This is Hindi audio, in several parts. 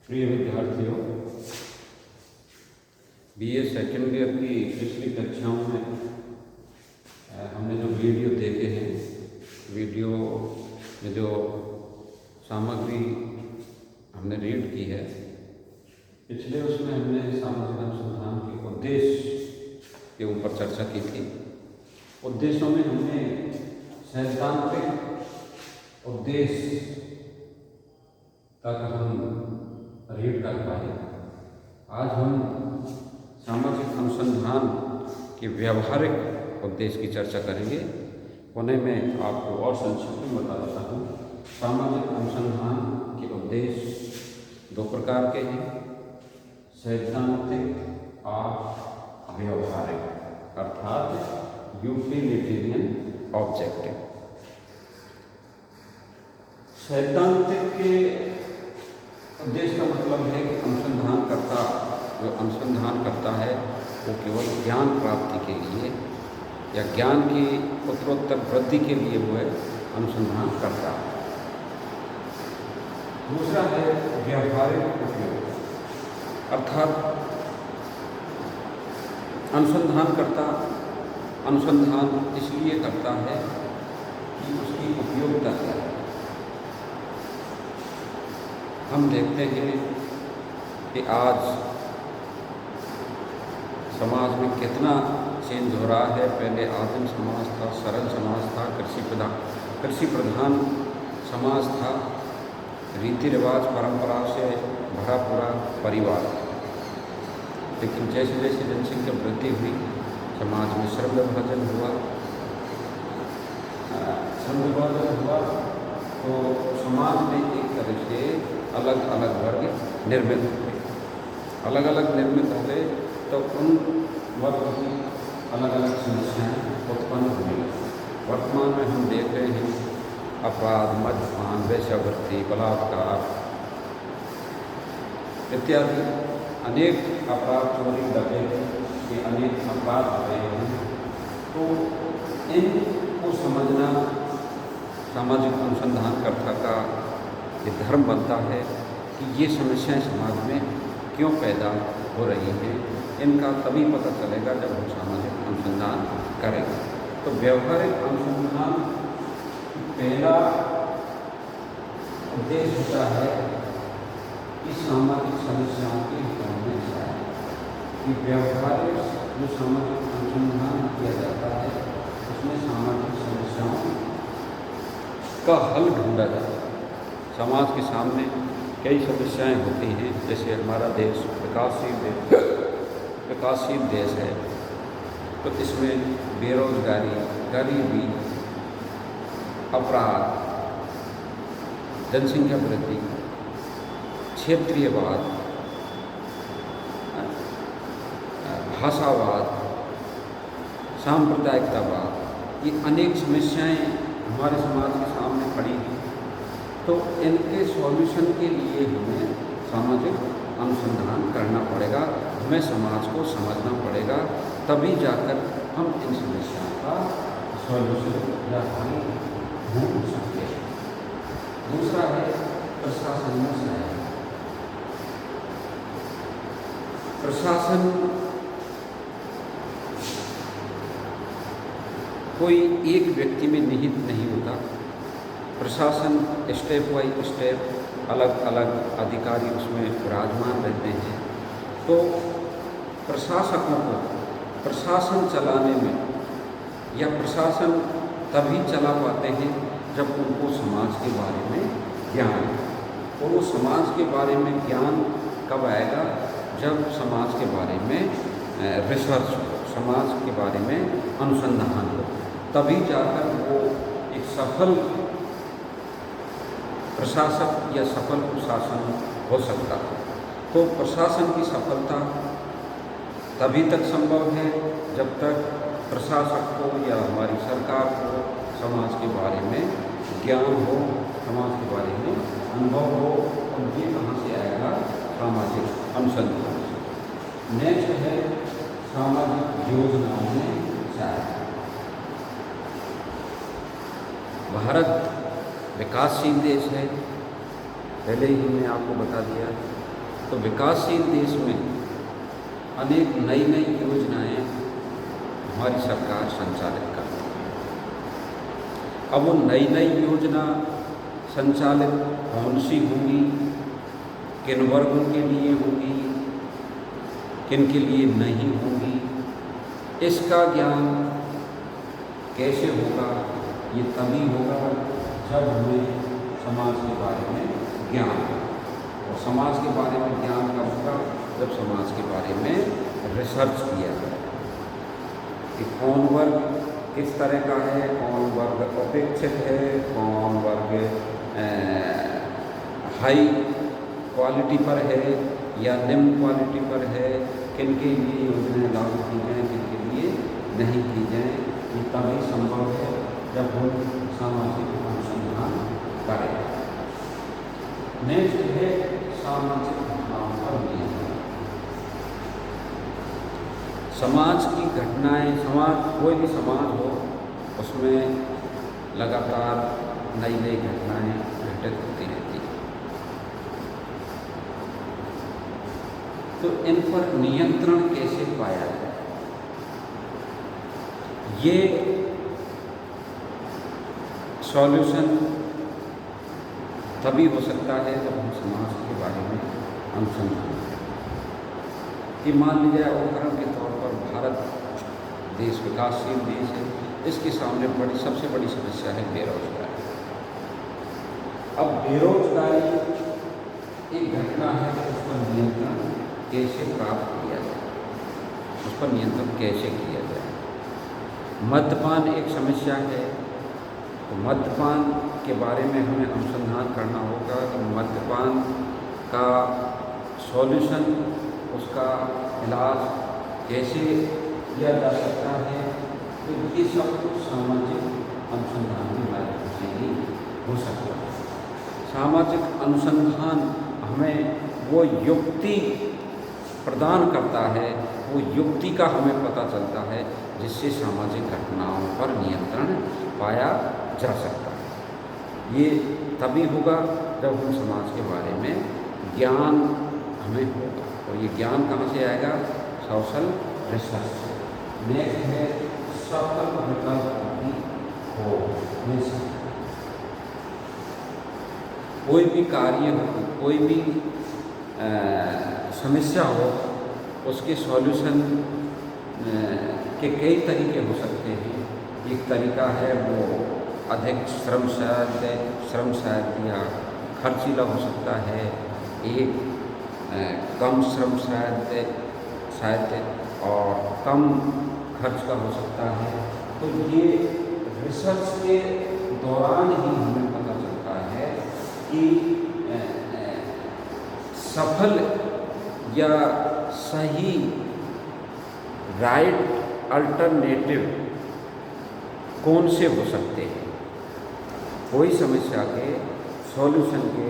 प्रिय विद्यार्थियों, बीए सेकेंड ईयर की पिछली कक्षाओं में हमने जो वीडियो देखे हैं, वीडियो में जो सामग्री हमने रीड की है, पिछले उसमें हमने सामाजिक अनुसंधान के उद्देश्य के ऊपर चर्चा की थी। उद्देश्यों में हमने सैद्धांतिक उद्देश्य तक हम रीड कर पाए। आज हम सामाजिक अनुसंधान के व्यवहारिक उद्देश्य की चर्चा करेंगे। पुनः मैं आपको और संक्षिप्त में बता देता हूँ। सामाजिक अनुसंधान के उद्देश्य दो प्रकार के हैं, सैद्धांतिक और व्यवहारिक, अर्थात यूटिलिटेरियन ऑब्जेक्टिव। सैद्धांतिक के उद्देश्य का मतलब है कि अनुसंधानकर्ता जो अनुसंधान करता है वो केवल ज्ञान प्राप्ति के लिए या ज्ञान की उत्तरोत्तर वृद्धि के लिए वो अनुसंधान करता है। दूसरा है व्यवहारिक उपयोग, अर्थात अनुसंधानकर्ता अनुसंधान इसलिए करता है कि उसकी उपयोगिता क्या है। हम देखते हैं कि आज समाज में कितना चेंज हो रहा है। पहले आदिम समाज था, सरल समाज था, कृषि प्रधान समाज था, रीति रिवाज परंपरा से भरा पूरा परिवार। लेकिन जैसे जैसे जनसंख्या वृद्धि हुई, समाज में श्रम विभाजन हुआ, तो समाज में एक तरह से अलग अलग वर्ग निर्मित हो गए। अलग अलग निर्मित हो गए तो उन वर्ग की अलग अलग समस्याएं उत्पन्न हुई। वर्तमान में हम देख रहे हैं अपराध, मद्यपान, वेश्यावृत्ति, बलात्कार इत्यादि अनेक अपराध, चोरी, डकैती के अनेक अपराध हो रहे हैं। तो इनको समझना सामाजिक अनुसंधानकर्ता का ये धर्म बनता है कि ये समस्याएं समाज में क्यों पैदा हो रही हैं। इनका तभी पता चलेगा जब हम सामाजिक अनुसंधान करेंगे। तो व्यवहारिक अनुसंधान पहला उद्देश्य होता है कि सामाजिक समस्याओं के हल में जाए। कि व्यवहारिक जो सामाजिक अनुसंधान किया जाता है उसमें सामाजिक समस्याओं का हल ढूंढा जाता है। समाज के सामने कई समस्याएं होती हैं। जैसे हमारा देश विकासशील देश है, तो इसमें बेरोजगारी, गरीबी, अपराध, जनसंख्या वृद्धि, क्षेत्रीयवाद, भाषावाद, सांप्रदायिकतावाद, ये अनेक समस्याएं हमारे समाज के सामने खड़ी हैं। तो इनके सॉल्यूशन के लिए हमें सामाजिक अनुसंधान करना पड़ेगा, हमें समाज को समझना पड़ेगा, तभी जाकर हम इन समस्याओं का सॉल्यूशन या हल ढूंढ सकते हैं। दूसरा है प्रशासन में सहायता। प्रशासन कोई एक व्यक्ति में निहित नहीं होता। प्रशासन स्टेप बाई स्टेप अलग अलग अधिकारी उसमें विराजमान रहते हैं। तो प्रशासकों को प्रशासन चलाने में या प्रशासन तभी चला पाते हैं जब उनको समाज के बारे में ज्ञान हो। और वो समाज के बारे में ज्ञान कब आएगा? जब समाज के बारे में रिसर्च हो, समाज के बारे में अनुसंधान हो, तभी जाकर वो एक सफल प्रशासक या सफल प्रशासन हो सकता है। तो प्रशासन की सफलता तभी तक संभव है जब तक प्रशासक को या हमारी सरकार को समाज के बारे में ज्ञान हो, समाज के बारे में अनुभव हो। और ये कहाँ से आएगा? सामाजिक अनुसंधान से। नेक्स्ट है सामाजिक योजनाओं में सहायता। भारत विकासशील देश है, पहले ही हमने आपको बता दिया। तो विकासशील देश में अनेक नई नई योजनाएं हमारी सरकार संचालित करती है। अब वो नई नई योजना संचालित कौन सी होंगी, किन वर्गों के लिए होंगी, किन के लिए नहीं होंगी, इसका ज्ञान कैसे होगा? ये तभी होगा जब हमें समाज के बारे में ज्ञान हो। और समाज के बारे में ज्ञान कब होगा? जब समाज के बारे में रिसर्च किया जाए कि कौन वर्ग किस तरह का है, कौन वर्ग अपेक्षित है, कौन वर्ग हाई क्वालिटी पर है या निम्न क्वालिटी पर है, किन के लिए योजनाएं लागू की जाएँ, किन के लिए नहीं की जाएँ। ये तभी संभव है जब हम सामाजिक अनुसंधान करें। नेक्स्ट है सामाजिक घटनाओं पर नियंत्रण। समाज की घटनाएं, कोई भी समाज हो उसमें लगातार नई नई घटनाएं घटित होती रहती हैं। तो इन पर नियंत्रण कैसे पाया जाए? ये सॉल्यूशन तभी हो सकता है जब हम समाज के बारे में अनुसंधान करें। कि मान लीजिए उदाहरण के तौर पर भारत देश विकासशील देश है, इसके सामने सबसे बड़ी समस्या है बेरोजगारी। अब बेरोजगारी एक घटना है, उस पर नियंत्रण कैसे प्राप्त किया जाए, उस पर नियंत्रण कैसे किया जाए। मद्यपान एक समस्या है, तो मद्यपान के बारे में हमें अनुसंधान करना होगा कि मद्यपान का सॉल्यूशन, उसका इलाज कैसे किया जा सकता है। तो ये सब कुछ सामाजिक अनुसंधान के माध्यम से ही हो सकता है। सामाजिक अनुसंधान हमें वो युक्ति प्रदान करता है, वो युक्ति का हमें पता चलता है जिससे सामाजिक घटनाओं पर नियंत्रण पाया जा सकता है। ये तभी होगा जब हम समाज के बारे में ज्ञान हमें होगा। और ये ज्ञान कहाँ से आएगा? सोशल रिसर्च से। नेक्स्ट है सफल विकल्प की खोज। कोई भी कार्य हो, कोई भी समस्या हो, उसके सॉल्यूशन के कई तरीके हो सकते हैं। एक तरीका है वो अधिक श्रमसाध्य या खर्चीला हो सकता है, एक कम श्रमसाध्य और कम खर्च का हो सकता है। तो ये रिसर्च के दौरान ही हमें पता चलता है कि सफल या सही राइट अल्टरनेटिव कौन से हो सकते हैं। कोई समस्या के सॉल्यूशन के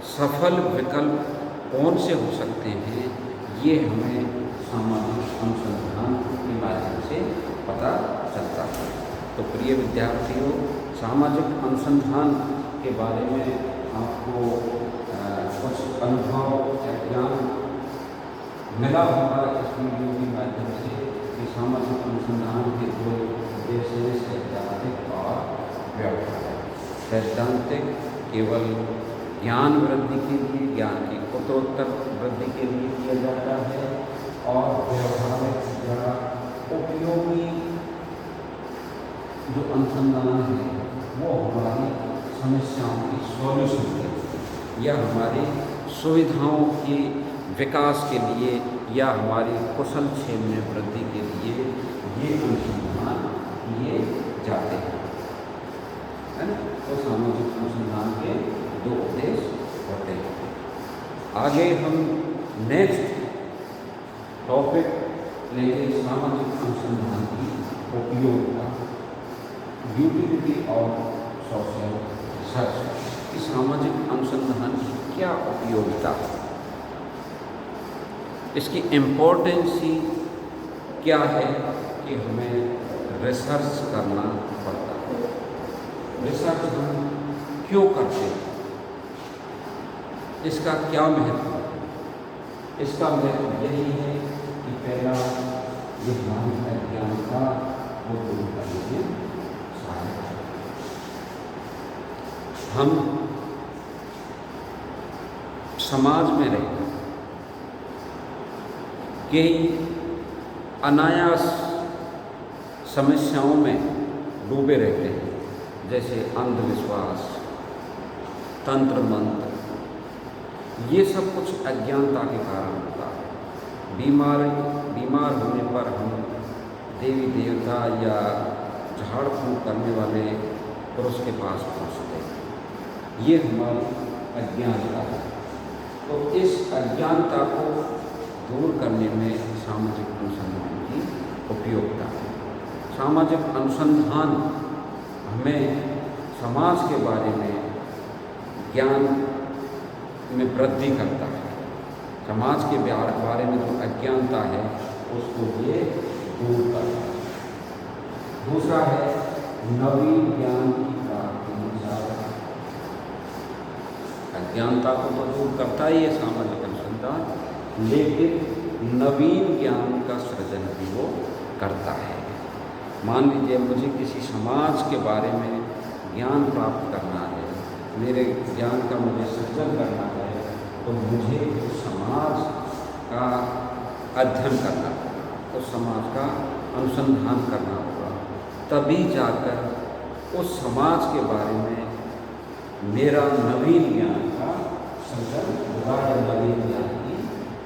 सफल विकल्प कौन से हो सकते हैं, ये हमें सामाजिक अनुसंधान के माध्यम से पता चलता है। तो प्रिय विद्यार्थियों, सामाजिक अनुसंधान के बारे में आपको कुछ अनुभव या ज्ञान मिला होगा इस वीडियो के माध्यम से कि सामाजिक अनुसंधान के दो उद्देश्य हैं, सैद्धांतिक और व्यावहारिक। सैद्धांतिक केवल ज्ञान वृद्धि के लिए, ज्ञान की उत्तरोत्तर वृद्धि के लिए किया जाता है, और व्यावहारिक या उपयोगी जो अनुसंधान है वो हमारी समस्याओं की सॉल्यूशन के लिए या हमारी सुविधाओं के विकास के लिए या हमारी कुशल क्षेम में वृद्धि के लिए ये अनुसंधान किए जाते हैं, है ना। तो सामाजिक अनुसंधान के दो उद्देश्य होते हैं। आगे हम नेक्स्ट टॉपिक लेंगे सामाजिक अनुसंधान की उपयोगिता, यूटिलिटी और सोशल रिसर्च। कि सामाजिक अनुसंधान की क्या उपयोगिता है, इसकी इम्पोर्टेंसी क्या है कि हमें रिसर्च करना पड़ता है। रिसर्च हम क्यों करते हैं, इसका क्या महत्व है, इसका मतलब यही है कि पहला ये हमारी अज्ञानता वो दूर करने में सहायक है। हम समाज में रहकर कई अनायास समस्याओं में डूबे रहते हैं, जैसे अंधविश्वास, तंत्र मंत्र, ये सब कुछ अज्ञानता के कारण होता है। बीमार होने पर हम देवी देवता या झाड़ फूँक करने वाले पुरुष के पास पहुँचते हैं, ये हमारी अज्ञानता है। तो इस अज्ञानता को दूर करने में सामाजिक अनुसंधान की उपयोगिता है। सामाजिक अनुसंधान हमें समाज के बारे में ज्ञान में वृद्धि करता है। समाज के बारे में जो अज्ञानता है उसको ये दूर करता है। दूसरा है नवीन ज्ञान की प्राप्ति। अज्ञानता को तो दूर करता ही है सामाजिक अनुसंधान, लेकिन नवीन ज्ञान का सृजन भी वो करता है। मान लीजिए मुझे किसी समाज के बारे में ज्ञान प्राप्त करना है, मेरे ज्ञान का मुझे सृजन करना है, तो मुझे उस समाज का अध्ययन करना होगा, उस समाज का अनुसंधान करना होगा, तभी जाकर उस समाज के बारे में मेरा नवीन ज्ञान का सृजन होगा या नवीन ज्ञान की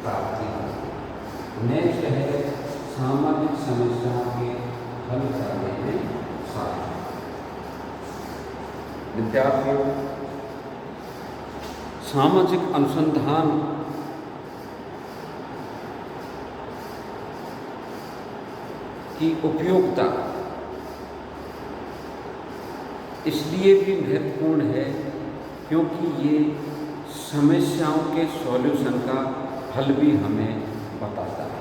प्राप्ति होगी। नेक्स्ट है सामाजिक समस्याओं के हल करने में सहायता। विद्यार्थियों, सामाजिक अनुसंधान की उपयोगिता इसलिए भी महत्वपूर्ण है क्योंकि ये समस्याओं के सॉल्यूशन का हल भी हमें बताता है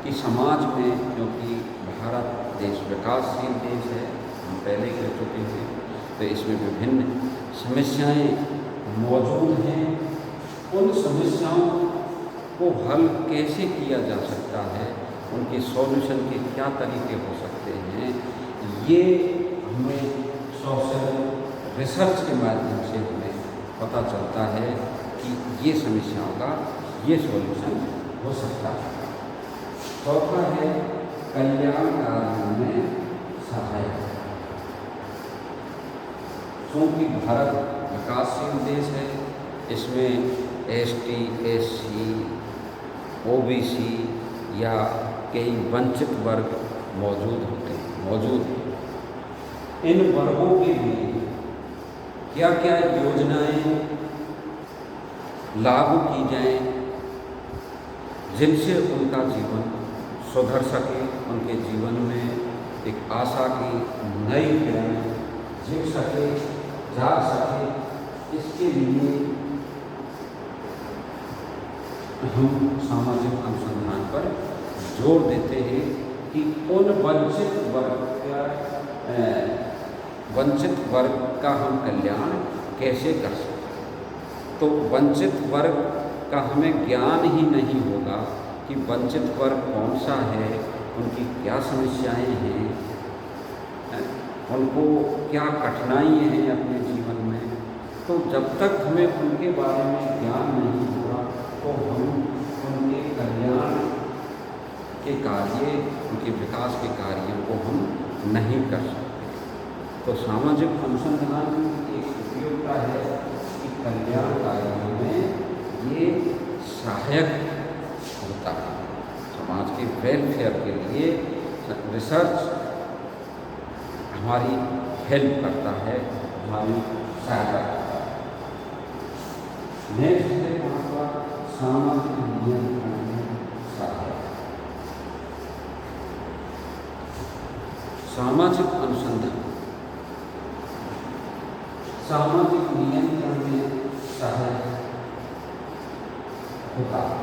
कि समाज में, क्योंकि भारत देश विकासशील देश है, हम पहले कह चुके हैं, तो इसमें विभिन्न समस्याएं मौजूद हैं। उन समस्याओं को हल कैसे किया जा सकता है, उनके सॉल्यूशन के क्या तरीके हो सकते हैं, ये हमें सोशल रिसर्च के माध्यम से हमें पता चलता है कि ये समस्याओं का ये सॉल्यूशन हो सकता है। चौथा है कल्याण कार्यों में सहायता। क्योंकि भारत विकासशील देश है, इसमें ST, SC, OBC या कई वंचित वर्ग मौजूद हैं। इन वर्गों के लिए क्या क्या योजनाएं लागू की जाएं जिनसे उनका जीवन सुधर सके, उनके जीवन में एक आशा की नई किरण जग सके, इसके लिए हम सामाजिक अनुसंधान पर जोर देते हैं कि उन वंचित वर्ग का हम कल्याण कैसे कर सकते। तो वंचित वर्ग का हमें ज्ञान ही नहीं होगा कि वंचित वर्ग कौन सा है, उनकी क्या समस्याएं हैं, उनको क्या कठिनाइयाँ हैं अपने जीवन में, तो जब तक हमें उनके बारे में ज्ञान नहीं होगा तो हम उनके कल्याण के कार्य, उनके विकास के कार्यों को हम नहीं कर सकते। तो सामाजिक अनुसंधान की एक उपयोगिता है कि कल्याण कार्यों में ये सहायक होता है। समाज के वेलफेयर के लिए रिसर्च हमारी हेल्प करता है, हमारी सहायता करता है। नेक्स्ट है आपका सामाजिक नियंत्रण में सहायक। सामाजिक अनुसंधान सामाजिक नियंत्रण में सहायक होता है।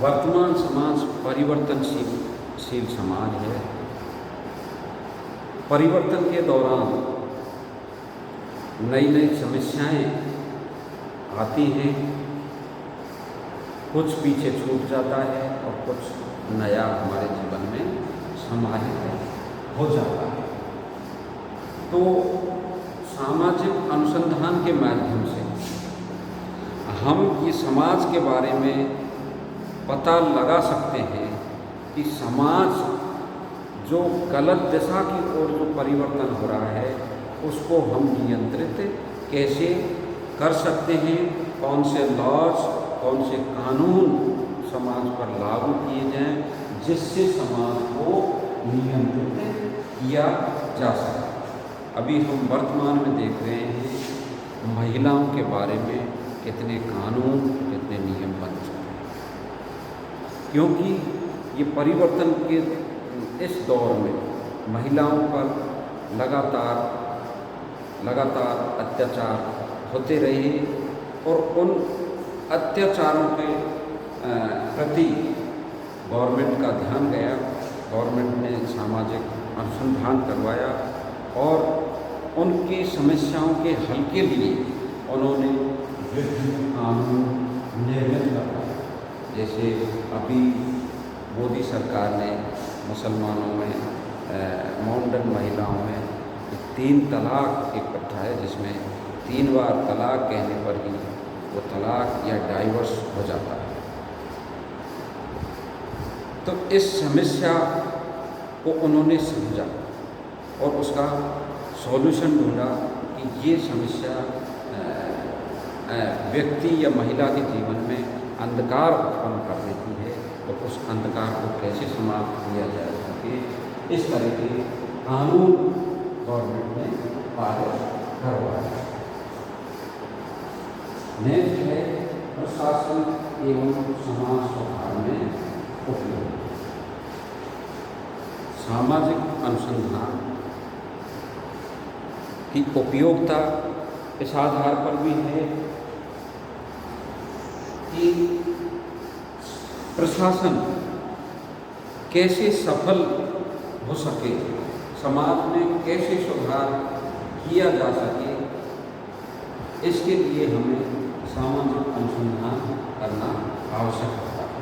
वर्तमान समाज परिवर्तनशील समाज है। परिवर्तन के दौरान नई नई समस्याएं आती हैं, कुछ पीछे छूट जाता है और कुछ नया हमारे जीवन में समाहित हो जाता है। तो सामाजिक अनुसंधान के माध्यम से हम ये समाज के बारे में पता लगा सकते हैं कि समाज जो गलत दिशा की ओर जो परिवर्तन हो रहा है उसको हम नियंत्रित कैसे कर सकते हैं, कौन से लॉज, कौन से कानून समाज पर लागू किए जाएं जिससे समाज को नियंत्रित किया जा सके। अभी हम वर्तमान में देख रहे हैं महिलाओं के बारे में कितने कानून, कितने नियम बन चुके हैं, क्योंकि ये परिवर्तन के इस दौर में महिलाओं पर लगातार अत्याचार होते रहे और उन अत्याचारों के प्रति गवर्नमेंट का ध्यान गया। गवर्नमेंट ने सामाजिक अनुसंधान करवाया और उनकी समस्याओं के हल के लिए उन्होंने विभिन्न कानून निर्मित करवाए। जैसे अभी मोदी सरकार ने मुसलमानों में, मॉडर्न महिलाओं में 3 तलाक एक प्रथा है जिसमें 3 बार तलाक कहने पर ही वो तलाक या डाइवोर्स हो जाता है। तो इस समस्या को उन्होंने समझा और उसका सॉल्यूशन ढूंढा कि ये समस्या व्यक्ति या महिला के जीवन में अंधकार उत्पन्न कर देती है, तो उस अंधकार को कैसे समाप्त किया जा सके, इस तरह के कानून गवर्नमेंट ने पारित करवाया। नेक्स्ट है प्रशासन एवं समाज सुधार में उपयोग। सामाजिक अनुसंधान की उपयोगिता इस आधार पर भी है कि प्रशासन कैसे सफल हो सके, समाज में कैसे सुधार किया जा सके, इसके लिए हमें सामाजिक अनुसंधान करना आवश्यक होता है।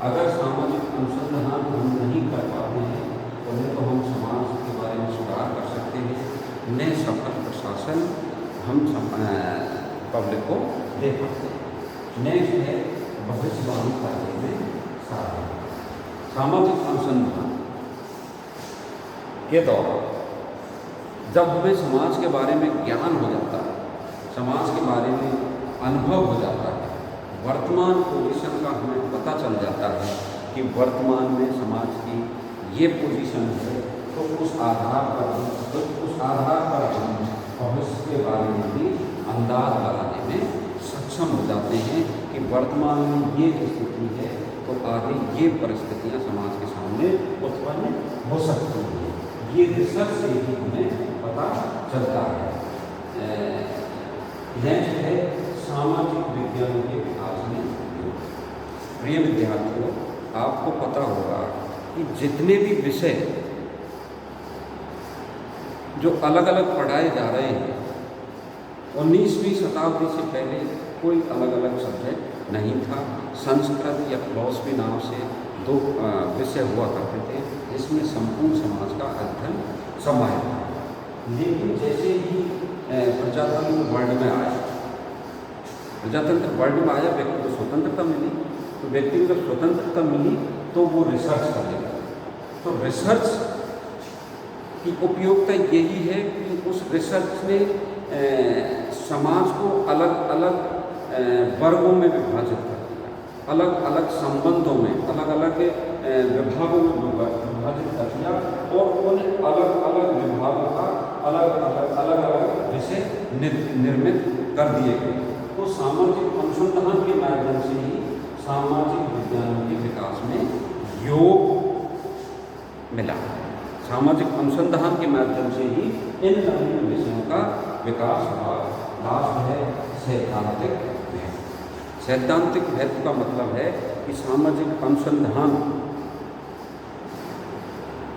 अगर सामाजिक अनुसंधान हम नहीं कर पाते हैं तो नहीं तो हम समाज के बारे में सुधार कर सकते हैं, न सफल प्रशासन हम पब्लिक को दे पाते हैं। नेक्स्ट है भविष्यवाणी करने में साधन। सामाजिक अनुसंधान के दौरान जब हमें समाज के बारे में ज्ञान हो जाता है, समाज के बारे में अनुभव हो जाता है, वर्तमान पोजीशन का हमें पता चल जाता है कि वर्तमान में समाज की ये पोजीशन है, तो उस आधार पर हम भविष्य के बारे में भी अंदाज लगाने में सक्षम हो जाते हैं कि वर्तमान में ये स्थिति है तो आगे ये परिस्थितियां समाज के सामने उत्पन्न हो सकती हैं। ये रिसर्च से ही हमें पता चलता है। नेक्स्ट है सामाजिक विज्ञानों के विकास में योग। प्रिय विद्यार्थियों, आपको पता होगा कि जितने भी विषय जो अलग अलग पढ़ाए जा रहे हैं, 19वीं शताब्दी से पहले कोई अलग अलग सब्जेक्ट नहीं था। संस्कृत या फिलॉसफी नाम से 2 विषय हुआ करते थे जिसमें संपूर्ण समाज का अध्ययन समाहित था। लेकिन जैसे ही प्रजातंत्र वर्ल्ड में आया, व्यक्ति को स्वतंत्रता मिली, तो व्यक्ति को जब स्वतंत्रता मिली तो वो रिसर्च करने लगा। तो रिसर्च की उपयोगिता यही है कि उस रिसर्च ने समाज को अलग अलग वर्गों में विभाजित कर दिया, अलग अलग संबंधों में, अलग अलग विभागों में विभाजित कर दिया और उन अलग अलग विभागों का अलग अलग विषय निर्मित कर दिए गए। तो सामाजिक अनुसंधान के माध्यम से ही सामाजिक विज्ञानों के विकास में योग मिला। सामाजिक अनुसंधान के माध्यम से ही इन विभिन्न विषयों का विकास हुआ। लास्ट है सैद्धांतिक महत्व। सैद्धांतिक महत्व का मतलब है कि सामाजिक अनुसंधान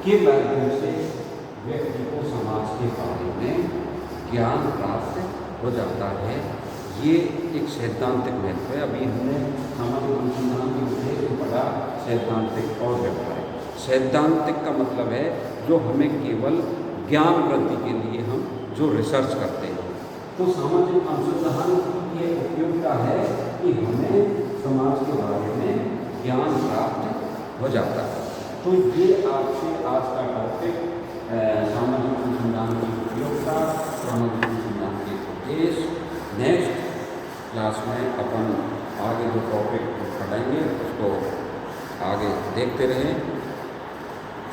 के माध्यम से व्यक्ति को समाज के बारे में ज्ञान प्राप्त हो जाता है। ये एक सैद्धांतिक महत्व है। अभी हमने सामाजिक अनुसंधान के उद्देश्य को पढ़ा, सैद्धांतिक और व्यवहारिक। सैद्धांतिक का मतलब है जो हमें केवल ज्ञान वृद्धि के लिए हम जो रिसर्च करते हैं। तो सामाजिक अनुसंधान की ये उपयोगिता है कि हमें समाज के बारे में ज्ञान प्राप्त हो जाता है। तो ये आपसे आज का टॉपिक सामाजिक अनुसंधान की उपयोगिता, सामाजिक अनुसंधान के उद्देश्य। नेक्स्ट क्लास में अपन आगे जो टॉपिक पढ़ेंगे उसको आगे देखते रहें।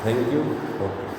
Thank you. ओके।